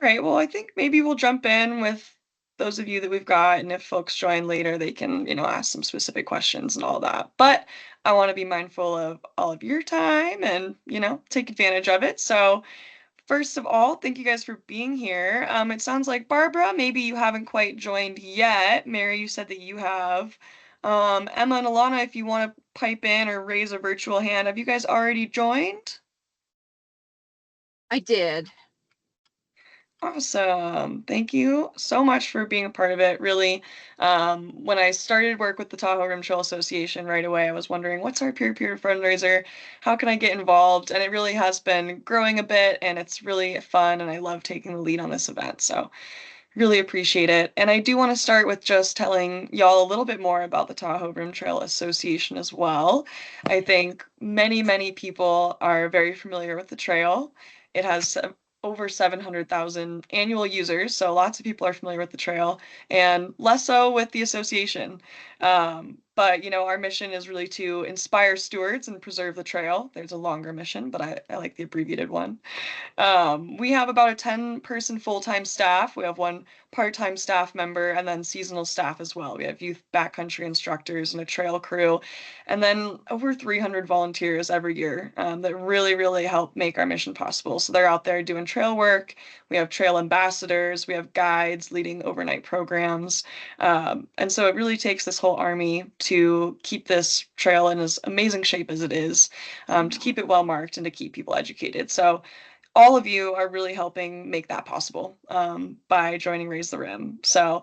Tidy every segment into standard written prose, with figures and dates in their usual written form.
right. Well, I think maybe we'll jump in with those of you that we've got, and if folks join later, they can, ask some specific questions and all that. But I want to be mindful of all of your time and, take advantage of it. So, first of all, thank you guys for being here. It sounds like Barbara, maybe you haven't quite joined yet. Mary, you said that you have. Emma and Alana, if you want to pipe in or raise a virtual hand, have you guys already joined? I did. Awesome. Thank you so much for being a part of it. Really, when I started work with the Tahoe Rim Trail Association right away, I was wondering, what's our peer-to-peer fundraiser? How can I get involved? And it really has been growing a bit, and it's really fun, and I love taking the lead on this event. So really appreciate it. And I do want to start with just telling y'all a little bit more about the Tahoe Rim Trail Association as well. I think many, many people are very familiar with the trail. It has over 700,000 annual users, so lots of people are familiar with the trail, and less so with the association. But our mission is really to inspire stewards and preserve the trail. There's a longer mission, but I like the abbreviated one. We have about a 10-person full-time staff. We have one part-time staff member and then seasonal staff as well. We have youth backcountry instructors and a trail crew, and then over 300 volunteers every year that really, really help make our mission possible. So they're out there doing trail work. We have trail ambassadors. We have guides leading overnight programs. And so it really takes this whole army to keep this trail in as amazing shape as it is, to keep it well marked and to keep people educated. So all of you are really helping make that possible by joining Raise the Rim. So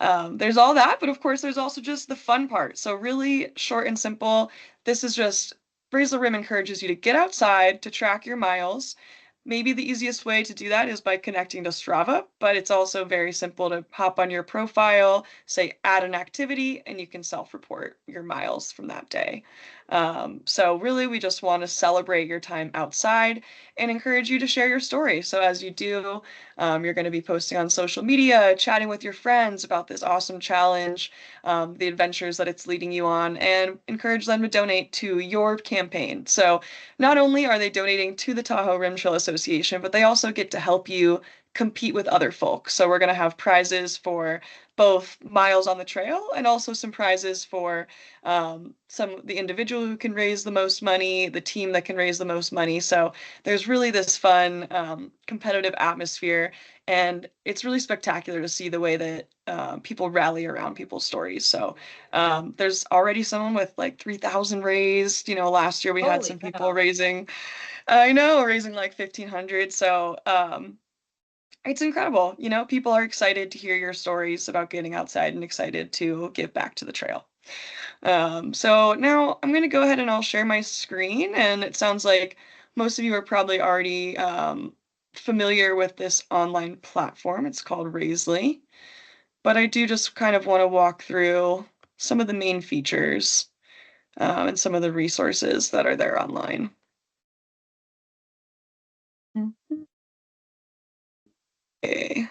there's all that, but of course, there's also just the fun part. So, really short and simple. This is just Raise the Rim encourages you to get outside to track your miles. Maybe the easiest way to do that is by connecting to Strava, but it's also very simple to hop on your profile, say add an activity, and you can self-report your miles from that day. So really, we just want to celebrate your time outside and encourage you to share your story. So as you do, you're going to be posting on social media, chatting with your friends about this awesome challenge, the adventures that it's leading you on, and encourage them to donate to your campaign. So not only are they donating to the Tahoe Rim Trail Association, but they also get to help you compete with other folks. So we're going to have prizes for both miles on the trail and also some prizes for the individual who can raise the most money, the team that can raise the most money. So there's really this fun competitive atmosphere, and it's really spectacular to see the way that people rally around people's stories. So there's already someone with like 3,000 raised. Last year we had Holy some people cow. raising, I know, raising like 1,500. So it's incredible. People are excited to hear your stories about getting outside and excited to give back to the trail. So now I'm going to go ahead and I'll share my screen, and it sounds like most of you are probably already familiar with this online platform. It's called Raisely, but I do just kind of want to walk through some of the main features and some of the resources that are there online. Okay.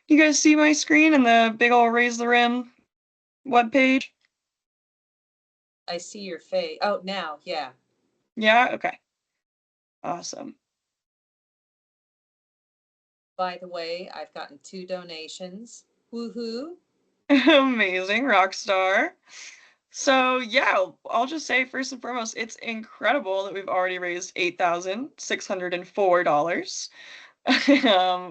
You guys see my screen and the big old Raise the Rim webpage? I see your face. Oh, now, yeah. Yeah? Okay. Awesome. By the way, I've gotten 2 donations. Woohoo. Amazing, rock star. So yeah, I'll just say first and foremost, it's incredible that we've already raised $8,604.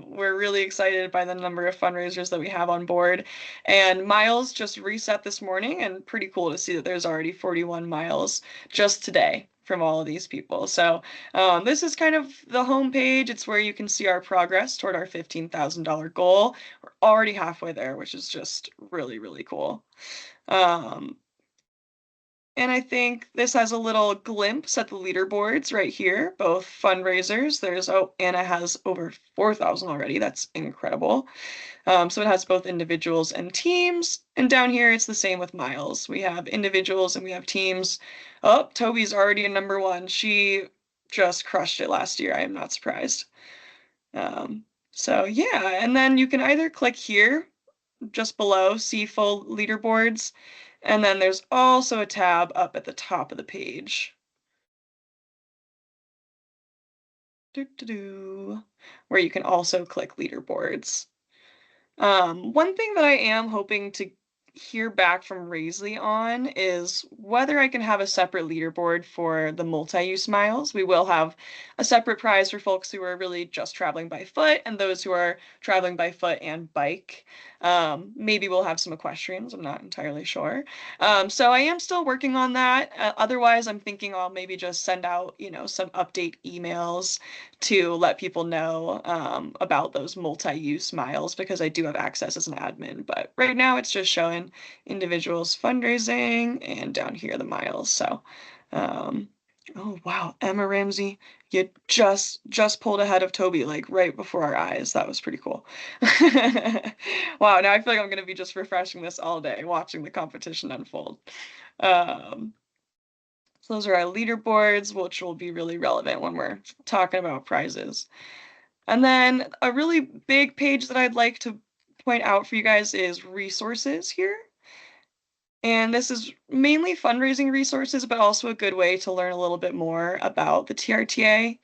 We're really excited by the number of fundraisers that we have on board. And miles just reset this morning, and pretty cool to see that there's already 41 miles just today from all of these people. So this is kind of the home page. It's where you can see our progress toward our $15,000 goal. We're already halfway there, which is just really, really cool. Um, and I think this has a little glimpse at the leaderboards right here, both fundraisers. Anna has over 4,000 already. That's incredible. So it has both individuals and teams. And down here, it's the same with Miles. We have individuals and we have teams. Oh, Toby's already in number one. She just crushed it last year. I am not surprised. So yeah, and then you can either click here just below, see full leaderboards. And then there's also a tab up at the top of the page. where you can also click leaderboards. One thing that I am hoping to hear back from Raisley on is whether I can have a separate leaderboard for the multi-use miles. We will have a separate prize for folks who are really just traveling by foot and those who are traveling by foot and bike. Maybe we'll have some equestrians. I'm not entirely sure. So I am still working on that. Otherwise, I'm thinking I'll maybe just send out, some update emails to let people know about those multi-use miles because I do have access as an admin. But right now it's just showing individuals fundraising and down here the miles. So, um, oh wow, Emma Ramsey, you just pulled ahead of Toby like right before our eyes. That was pretty cool. Wow, now I feel like I'm gonna be just refreshing this all day, watching the competition unfold. Um, so those are our leaderboards, which will be really relevant when we're talking about prizes. And then a really big page that I'd like to point out for you guys is resources here. And this is mainly fundraising resources, but also a good way to learn a little bit more about the TRTA.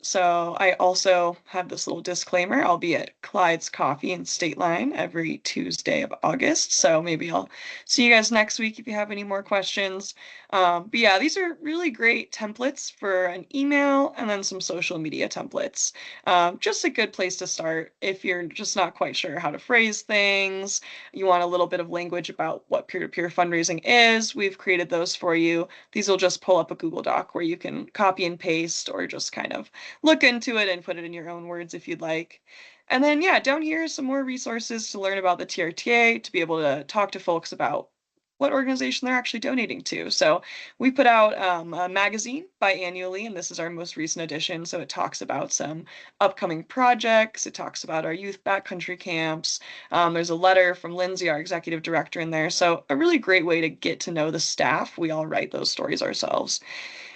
So I also have this little disclaimer. I'll be at Clyde's Coffee in State Line every Tuesday of August. So maybe I'll see you guys next week if you have any more questions. But yeah, these are really great templates for an email and then some social media templates. Just a good place to start if you're just not quite sure how to phrase things, you want a little bit of language about what peer-to-peer fundraising is, we've created those for you. These will just pull up a Google Doc where you can copy and paste or just kind of look into it and put it in your own words if you'd like. And then, yeah, down here, some more resources to learn about the TRTA, to be able to talk to folks about what organization they're actually donating to. So we put out a magazine biannually, and this is our most recent edition. So it talks about some upcoming projects. It talks about our youth backcountry camps. There's a letter from Lindsay, our executive director, in there. So a really great way to get to know the staff. We all write those stories ourselves.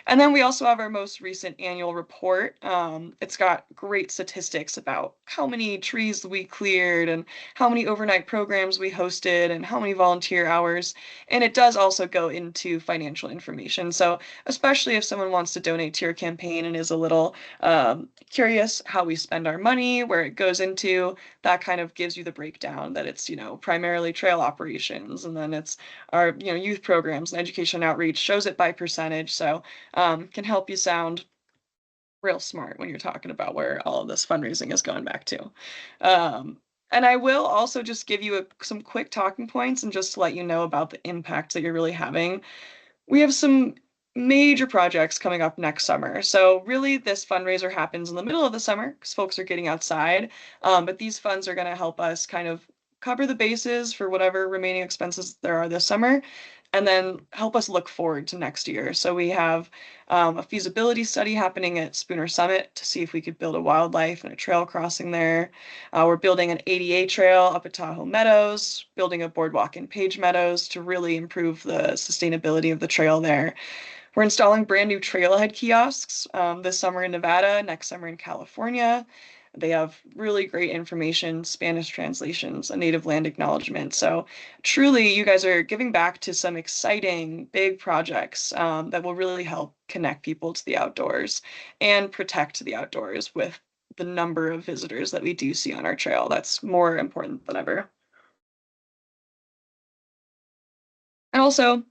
And then we also have our most recent annual report. It's got great statistics about how many trees we cleared and how many overnight programs we hosted and how many volunteer hours. And it does also go into financial information. So especially if someone wants to donate to your campaign and is a little curious how we spend our money, where it goes into, that kind of gives you the breakdown that it's, primarily trail operations and then it's our, youth programs and education outreach, shows it by percentage. So can help you sound real smart when you're talking about where all of this fundraising is going back to. Um, and I will also just give you some quick talking points and just to let you know about the impact that you're really having. We have some major projects coming up next summer. So really this fundraiser happens in the middle of the summer because folks are getting outside. But these funds are going to help us kind of cover the bases for whatever remaining expenses there are this summer and then help us look forward to next year. So we have a feasibility study happening at Spooner Summit to see if we could build a wildlife and a trail crossing there. We're building an ADA trail up at Tahoe Meadows, building a boardwalk in Page Meadows to really improve the sustainability of the trail there. We're installing brand new trailhead kiosks this summer in Nevada, next summer in California. They have really great information, Spanish translations, a native land acknowledgement. So truly, you guys are giving back to some exciting big projects that will really help connect people to the outdoors and protect the outdoors with the number of visitors that we do see on our trail. That's more important than ever. And also,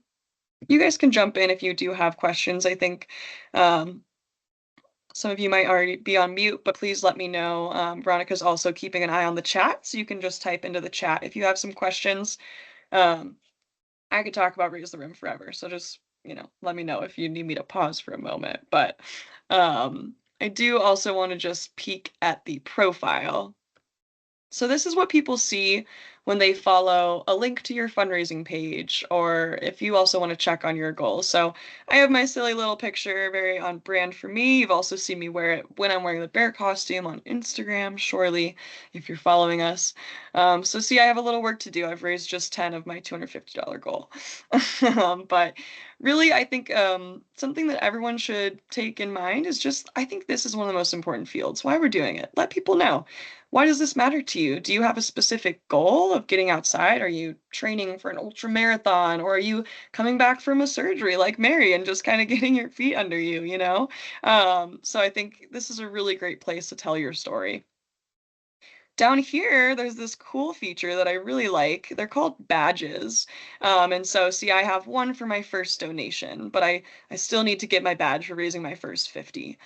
you guys can jump in if you do have questions. I think um, some of you might already be on mute, but please let me know. Veronica's also keeping an eye on the chat, so you can just type into the chat if you have some questions. Um, I could talk about Raise the Rim forever, so just, let me know if you need me to pause for a moment. But I do also want to just peek at the profile. So this is what people see when they follow a link to your fundraising page, or if you also want to check on your goals. So I have my silly little picture, very on brand for me. You've also seen me wear it when I'm wearing the bear costume on Instagram, surely, if you're following us. So see, I have a little work to do. I've raised just 10 of my $250 goal. But really, I think something that everyone should take in mind is just, I think this is one of the most important fields. Why we're doing it. Let people know. Why does this matter to you? Do you have a specific goal of getting outside? Are you training for an ultra marathon, or are you coming back from a surgery like Mary and just kind of getting your feet under you, you know? So I think this is a really great place to tell your story. Down here, there's this cool feature that I really like. They're called badges. And so, see, I have one for my first donation, but I still need to get my badge for raising my first 50.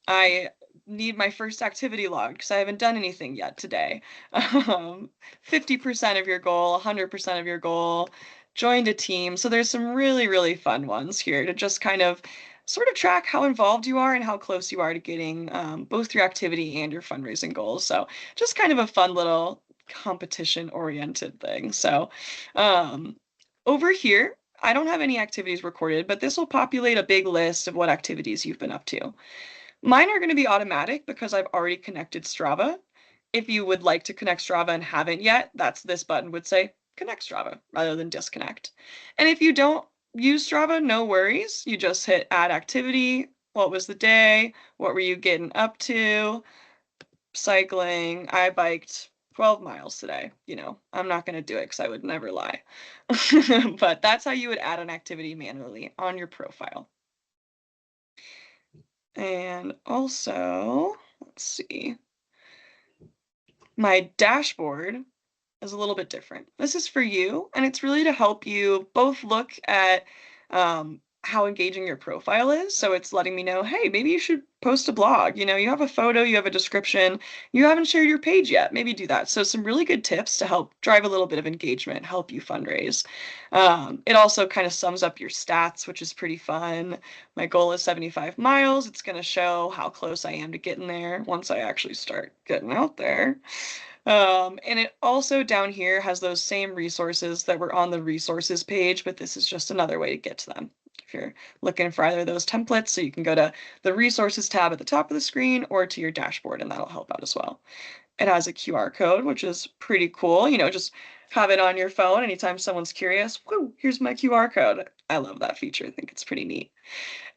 I need my first activity log because I haven't done anything yet today. Um, 50% of your goal, 100% of your goal, joined a team. So there's some really, really fun ones here to just kind of sort of track how involved you are and how close you are to getting both your activity and your fundraising goals. So just kind of a fun little competition oriented thing. So um, over here, I don't have any activities recorded, but this will populate a big list of what activities you've been up to. Mine are going to be automatic because I've already connected Strava. If you would like to connect Strava and haven't yet, that's this button would say connect Strava rather than disconnect. And if you don't use Strava, no worries. You just hit add activity. What was the day? What were you getting up to? Cycling. I biked 12 miles today. I'm not going to do it because I would never lie. But that's how you would add an activity manually on your profile. And also, let's see, my dashboard is a little bit different. This is for you, and it's really to help you both look at how engaging your profile is. So it's letting me know, hey, maybe you should post a blog. You have a photo, you have a description, you haven't shared your page yet. Maybe do that. So some really good tips to help drive a little bit of engagement, help you fundraise. It also kind of sums up your stats, which is pretty fun. My goal is 75 miles. It's going to show how close I am to getting there once I actually start getting out there. And it also down here has those same resources that were on the resources page, but this is just another way to get to them. If you're looking for either of those templates, so you can go to the resources tab at the top of the screen or to your dashboard, and that'll help out as well. It has a QR code, which is pretty cool. Just have it on your phone anytime someone's curious. Whoo, here's my QR code. I love that feature. I think it's pretty neat.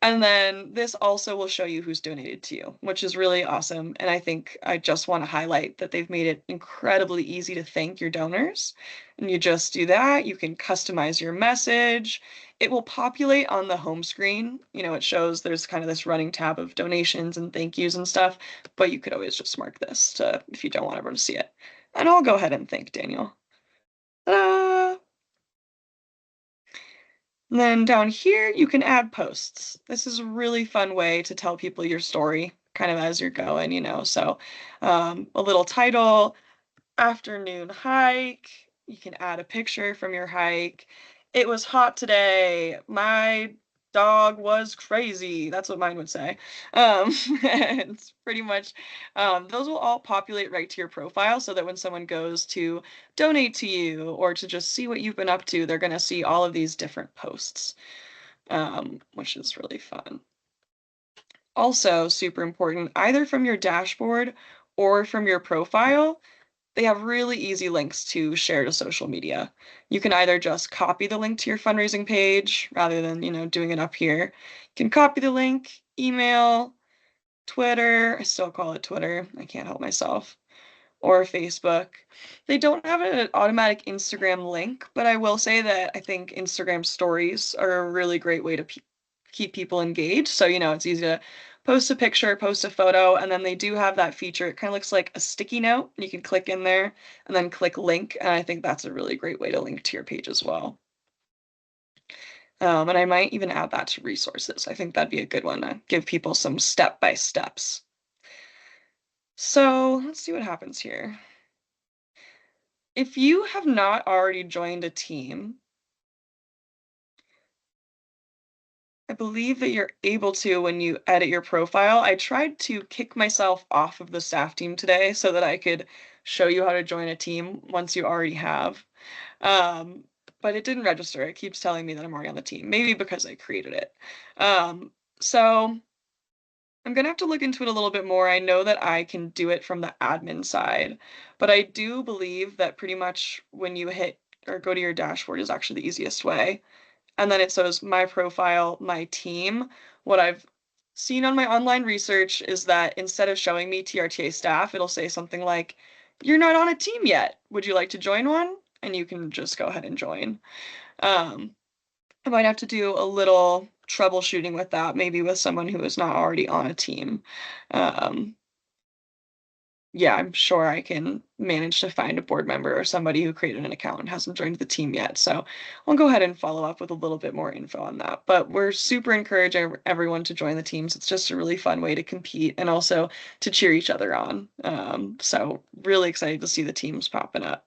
And then this also will show you who's donated to you, which is really awesome. And I think I just want to highlight that they've made it incredibly easy to thank your donors. And you just do that. You can customize your message. It will populate on the home screen. It shows there's kind of this running tab of donations and thank yous and stuff, but you could always just mark this if you don't want everyone to see it. And I'll go ahead and thank Daniel. Ta-da! And then down here, you can add posts. This is a really fun way to tell people your story kind of as you're going. So a little title, afternoon hike. You can add a picture from your hike. It was hot today. My dog was crazy. That's what mine would say. It's pretty much, those will all populate right to your profile so that when someone goes to donate to you or to just see what you've been up to, they're going to see all of these different posts, which is really fun. Also, super important, either from your dashboard or from your profile, they have really easy links to share to social media. You can either just copy the link to your fundraising page rather than, doing it up here. You can copy the link, email, Twitter. I still call it Twitter. I can't help myself. Or Facebook. They don't have an automatic Instagram link, but I will say that I think Instagram stories are a really great way to keep people engaged. So, it's easy to post a picture, post a photo, and then they do have that feature. It kind of looks like a sticky note. You can click in there and then click link. And I think that's a really great way to link to your page as well. And I might even add that to resources. I think that'd be a good one to give people some step-by-steps. So let's see what happens here. If you have not already joined a team, I believe that you're able to when you edit your profile. I tried to kick myself off of the staff team today so that I could show you how to join a team once you already have. Um, but it didn't register. It keeps telling me that I'm already on the team, maybe because I created it. So I'm gonna have to look into it a little bit more. I know that I can do it from the admin side, but I do believe that pretty much when you hit or go to your dashboard is actually the easiest way. and then it says my profile, my team. What I've seen on my online research is that instead of showing me TRTA staff, it'll say something like, "You're not on a team yet. Would you like to join one?" And you can just go ahead and join. Um, I might have to do a little troubleshooting with that, maybe with someone who is not already on a team. Um, yeah, I'm sure I can manage to find a board member or somebody who created an account and hasn't joined the team yet. So I'll go ahead and follow up with a little bit more info on that. But we're super encouraging everyone to join the teams. It's just a really fun way to compete and also to cheer each other on. So really excited to see the teams popping up.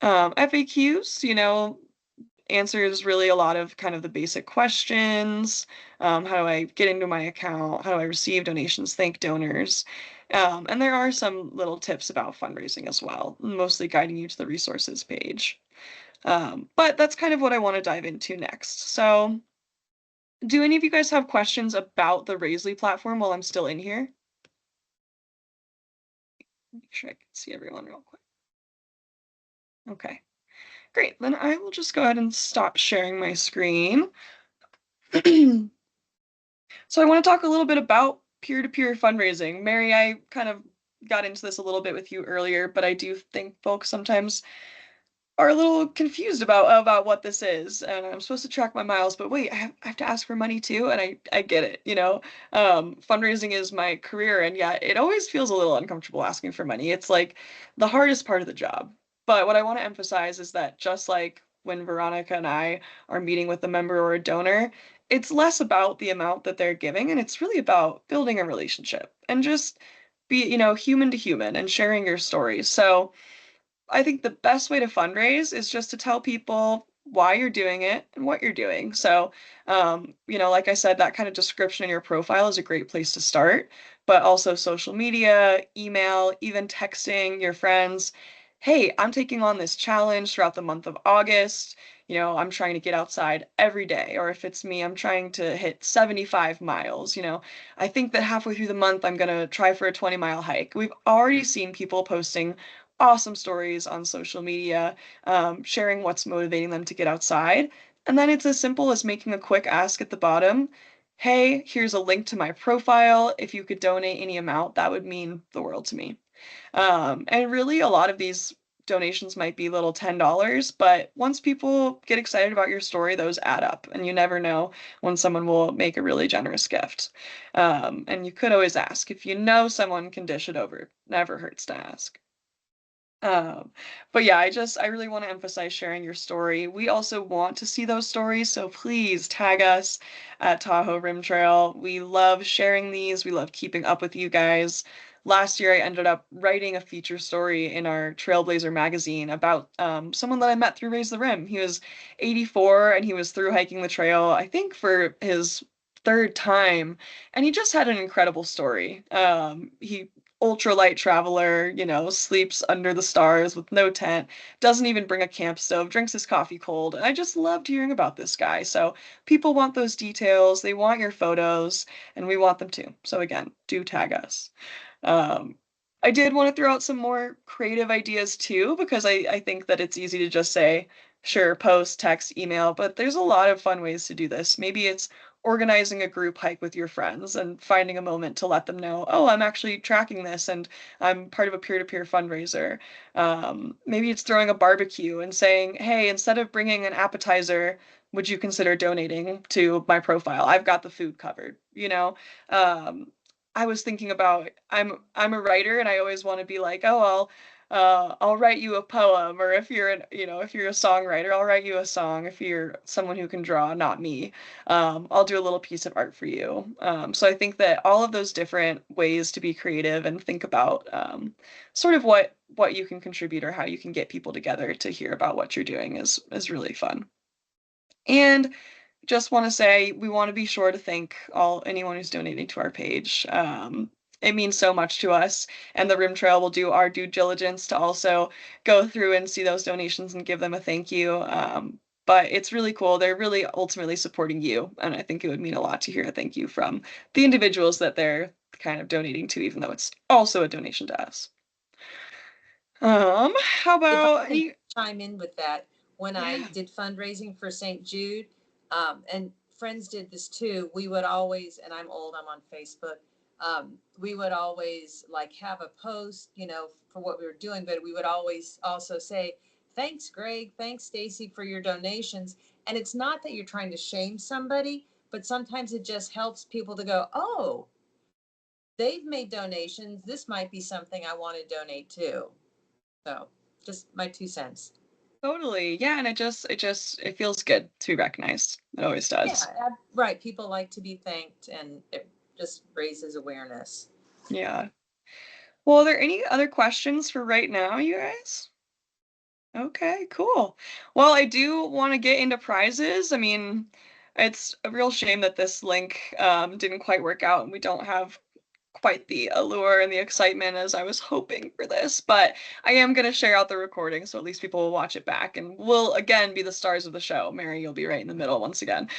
FAQs, answers really a lot of kind of the basic questions. How do I get into my account? How do I receive donations? Thank donors. And there are some little tips about fundraising as well, mostly guiding you to the resources page. But that's kind of what I want to dive into next. So, do any of you guys have questions about the Raisely platform while I'm still in here? Make sure I can see everyone real quick. Okay, great. Then I will just go ahead and stop sharing my screen. So I want to talk a little bit about peer-to-peer fundraising. Mary, I kind of got into this a little bit with you earlier, but I do think folks sometimes are a little confused about what this is. And I'm supposed to track my miles, but wait, I have to ask for money too, and I get it, fundraising is my career, and yet it always feels a little uncomfortable asking for money. It's like the hardest part of the job. But what I want to emphasize is that just like when Veronica and I are meeting with a member or a donor, it's less about the amount that they're giving, and it's really about building a relationship and just be, human to human and sharing your stories. So I think the best way to fundraise is just to tell people why you're doing it and what you're doing. So, like I said, that kind of description in your profile is a great place to start, but also social media, email, even texting your friends. Hey, I'm taking on this challenge throughout the month of August. I'm trying to get outside every day. Or if it's me, I'm trying to hit 75 miles. I think that halfway through the month, I'm going to try for a 20-mile hike. We've already seen people posting awesome stories on social media, sharing what's motivating them to get outside. And then it's as simple as making a quick ask at the bottom. Hey, here's a link to my profile. If you could donate any amount, that would mean the world to me. And really, a lot of these donations might be little $10, but once people get excited about your story, those add up, and you never know when someone will make a really generous gift. And you could always ask. If you know someone can dish it over, never hurts to ask. Um, but yeah, I really want to emphasize sharing your story. We also want to see those stories, so please tag us at Tahoe Rim Trail. We love sharing these. We love keeping up with you guys. Last year, I ended up writing a feature story in our Trailblazer magazine about someone that I met through Raise the Rim. He was 84 and he was through hiking the trail, I think for his third time, and he just had an incredible story. He ultralight traveler, sleeps under the stars with no tent, doesn't even bring a camp stove, drinks his coffee cold. And I just loved hearing about this guy. So people want those details, they want your photos, and we want them too. So again, do tag us. Um, I did want to throw out some more creative ideas too, because I think that it's easy to just say, sure, post, text, email, but there's a lot of fun ways to do this. Maybe it's organizing a group hike with your friends and finding a moment to let them know, oh, I'm actually tracking this and I'm part of a peer-to-peer fundraiser. Maybe it's throwing a barbecue and saying, hey, instead of bringing an appetizer, would you consider donating to my profile? I've got the food covered, Um, I was thinking about I'm a writer and I always want to be like, oh, I'll write you a poem, or if you're a songwriter, I'll write you a song. If you're someone who can draw, not me, I'll do a little piece of art for you. So I think that all of those different ways to be creative and think about sort of what you can contribute or how you can get people together to hear about what you're doing is really fun. And just want to say we want to be sure to thank anyone who's donating to our page. It means so much to us, and the Rim Trail will do our due diligence to also go through and see those donations and give them a thank you. But it's really cool. They're really ultimately supporting you, and I think it would mean a lot to hear a thank you from the individuals that they're kind of donating to, even though it's also a donation to us. How If I about can any? chime in with that, when I Yeah. did fundraising for St. Jude, and friends did this too. We would always, and I'm old, I'm on Facebook. We would always like have a post, you know, for what we were doing, but we would always also say, "Thanks, Greg. Thanks, Stacy, for your donations." And it's not that you're trying to shame somebody, but sometimes it just helps people to go, "Oh, they've made donations. This might be something I want to donate to." So, just my 2 cents. Totally. Yeah, and it feels good to be recognized. It always Yeah, does. right. People like to be thanked, and it just raises awareness. Yeah. Well, are there any other questions for right now, you guys? Okay, cool. Well, I do want to get into prizes. I mean, it's a real shame that this link didn't quite work out and we don't have quite the allure and the excitement as I was hoping for this, but I am going to share out the recording so at least people will watch it back and we'll again be the stars of the show. Mary, you'll be right in the middle once again.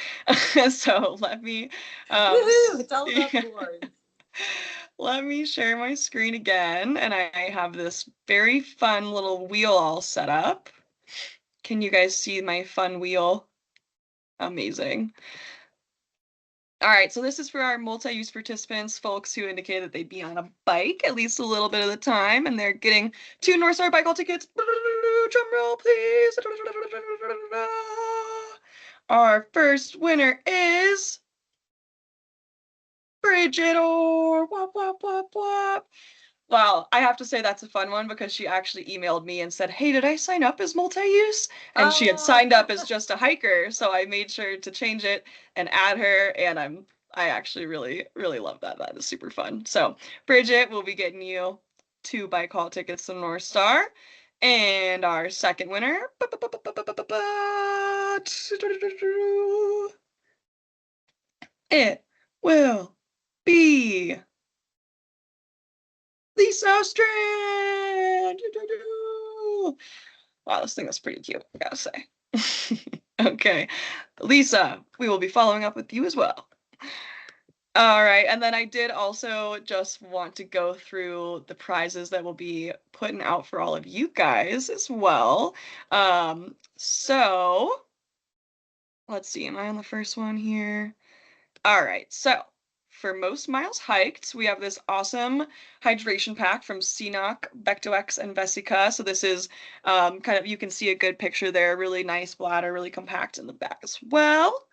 So let me Woohoo! It's all about the glory. let me share my screen again and I have this very fun little wheel all set up. Can you guys see my fun wheel? Amazing. All right, so this is for our multi-use participants, folks who indicate that they'd be on a bike at least a little bit of the time, and they're getting 2 Northstar Bike Haul tickets. Drum roll, please. Our first winner is Bridget Orr. Wop, wop, wop, wop. Well, I have to say that's a fun one because she actually emailed me and said, "Hey, did I sign up as multi-use?" And she had Oh, signed up as just a hiker, so I made sure to change it and add her, and I actually really, really love that. That is super fun. So, Bridget will be getting you 2 bike haul tickets to North Star. And our second winner, it will be Lisa Strand. Wow, this thing is pretty cute, I gotta say. Okay, Lisa, we will be following up with you as well. All right, and then I did also just want to go through the prizes that will be putting out for all of you guys as well. So let's see, am I on the first one here? All right, so for most miles hiked, we have this awesome hydration pack from CNOC, Vectox, and Vesica. So this is kind of, you can see a good picture there, really nice bladder, really compact in the back as well.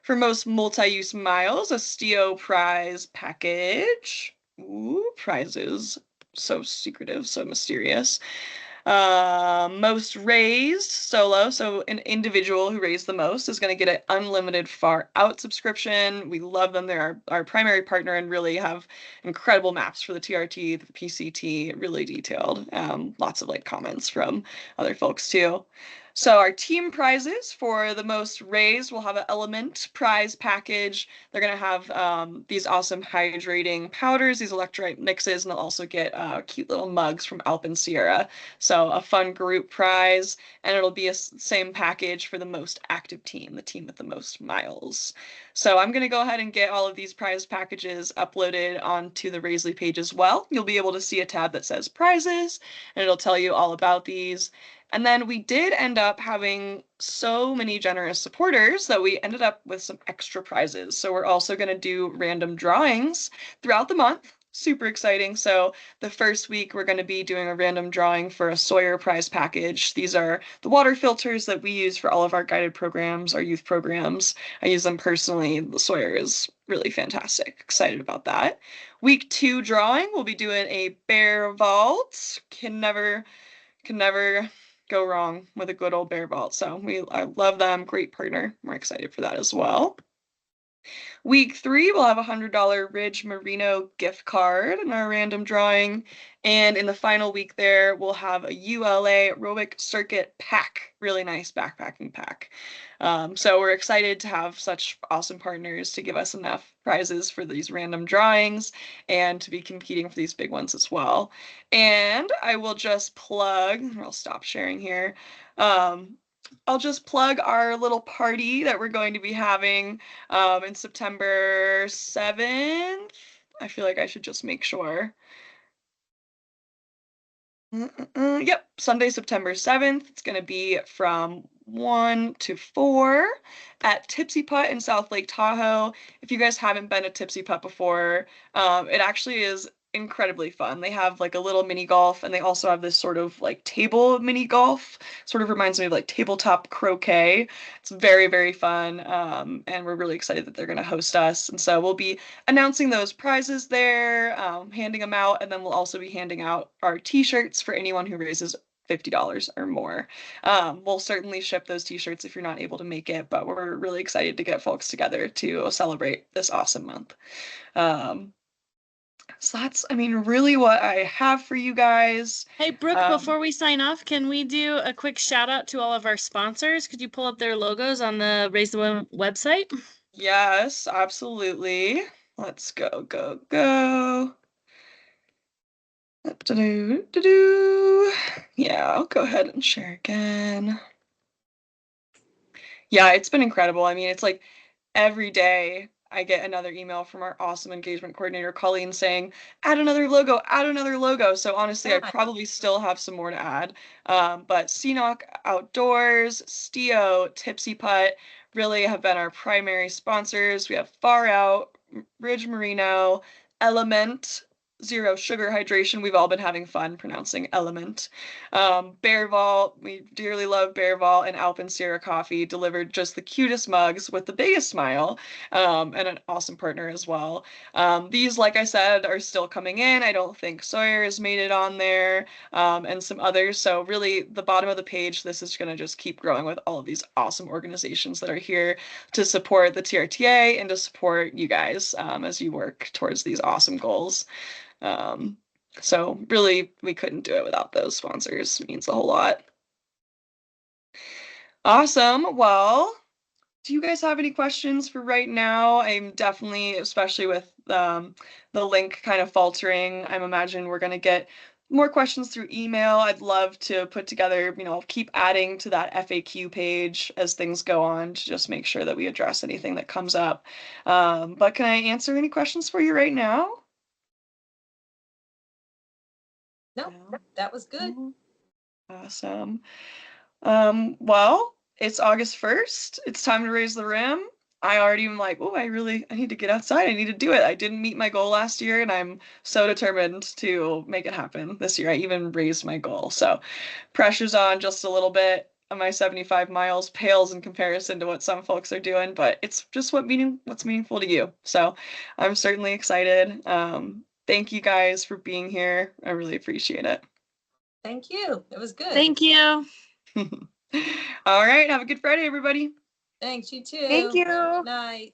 For most multi-use miles, a Stio prize package. Ooh, prizes. So secretive, so mysterious. Most raised solo, so an individual who raised the most is going to get an unlimited far out subscription. We love them. They're our primary partner and really have incredible maps for the TRT, the PCT, really detailed. Lots of like comments from other folks too. So our team prizes for the most raised will have an element prize package. They're going to have these awesome hydrating powders, these electrolyte mixes, and they'll also get cute little mugs from Alpensierra. So a fun group prize, and it'll be a same package for the most active team, the team with the most miles. So I'm going to go ahead and get all of these prize packages uploaded onto the Raisley page as well. You'll be able to see a tab that says prizes, and it'll tell you all about these. And then we did end up having so many generous supporters that we ended up with some extra prizes. So we're also going to do random drawings throughout the month. Super exciting. So the first week, we're going to be doing a random drawing for a Sawyer prize package. These are the water filters that we use for all of our guided programs, our youth programs. I use them personally. The Sawyer is really fantastic. Excited about that. Week 2 drawing, we'll be doing a bear vault. Can never go wrong with a good old bear vault. So I love them. Great partner. We're excited for that as well. Week 3, we'll have a $100 Ridge Merino gift card in our random drawing. And in the final week there, we'll have a ULA Aerobic Circuit pack. Really nice backpacking pack. So we're excited to have such awesome partners to give us enough prizes for these random drawings and to be competing for these big ones as well. And I will just plug, I'll stop sharing here. Um, I'll just plug our little party that we're going to be having in September 7th. I feel like I should just make sure. Yep, Sunday, September 7th. It's going to be from 1 to 4 at Tipsy Putt in South Lake Tahoe. If you guys haven't been to Tipsy Putt before, it actually is incredibly fun. They have like a little mini golf, and they also have this sort of like table mini golf. Sort of reminds me of like tabletop croquet. It's very, very fun. And we're really excited that they're going to host us. And so we'll be announcing those prizes there, handing them out, and then we'll also be handing out our t-shirts for anyone who raises $50 or more. We'll certainly ship those t-shirts if you're not able to make it, but we're really excited to get folks together to celebrate this awesome month. Um, so that's, I mean, really what I have for you guys. Hey, Brooke, before we sign off, can we do a quick shout out to all of our sponsors? Could you pull up their logos on the Raise the Wind website? Yes, absolutely. Let's go, go, go. Yeah, I'll go ahead and share again. Yeah, it's been incredible. I mean, it's like every day I get another email from our awesome engagement coordinator, Colleen, saying, add another logo, add another logo. So honestly, I Nice. probably still have some more to add. But CNOC Outdoors, Stio, Tipsy Putt really have been our primary sponsors. We have Far Out, Ridge Merino, Element, Zero Sugar Hydration. We've all been having fun pronouncing Element. Bear Vault, we dearly love Bear Vault, and Alpen Sierra Coffee delivered just the cutest mugs with the biggest smile, and an awesome partner as well. These, like I said, are still coming in. I don't think Sawyer has made it on there, and some others. So really, the bottom of the page, this is going to just keep growing with all of these awesome organizations that are here to support the TRTA and to support you guys as you work towards these awesome goals. Um, so really, we couldn't do it without those sponsors. It means a whole lot. Awesome. Well, do you guys have any questions for right now? I'm definitely, especially with the link kind of faltering, I'm imagining we're going to get more questions through email. I'd love to put together, keep adding to that FAQ page as things go on to just make sure that we address anything that comes up. But can I answer any questions for you right now? No, that was good. No? Awesome. Well, it's August 1st. It's time to raise the rim. I already am like, oh, I need to get outside. I need to do it. I didn't meet my goal last year, and I'm so determined to make it happen this year. I even raised my goal. So pressure's on just a little bit. My 75 miles pales in comparison to what some folks are doing, but it's just what's meaningful to you. So I'm certainly excited. Thank you guys for being here. I really appreciate it. Thank you. It was good. Thank you. All right. Have a good Friday, everybody. Thanks. You too. Thank you. Night.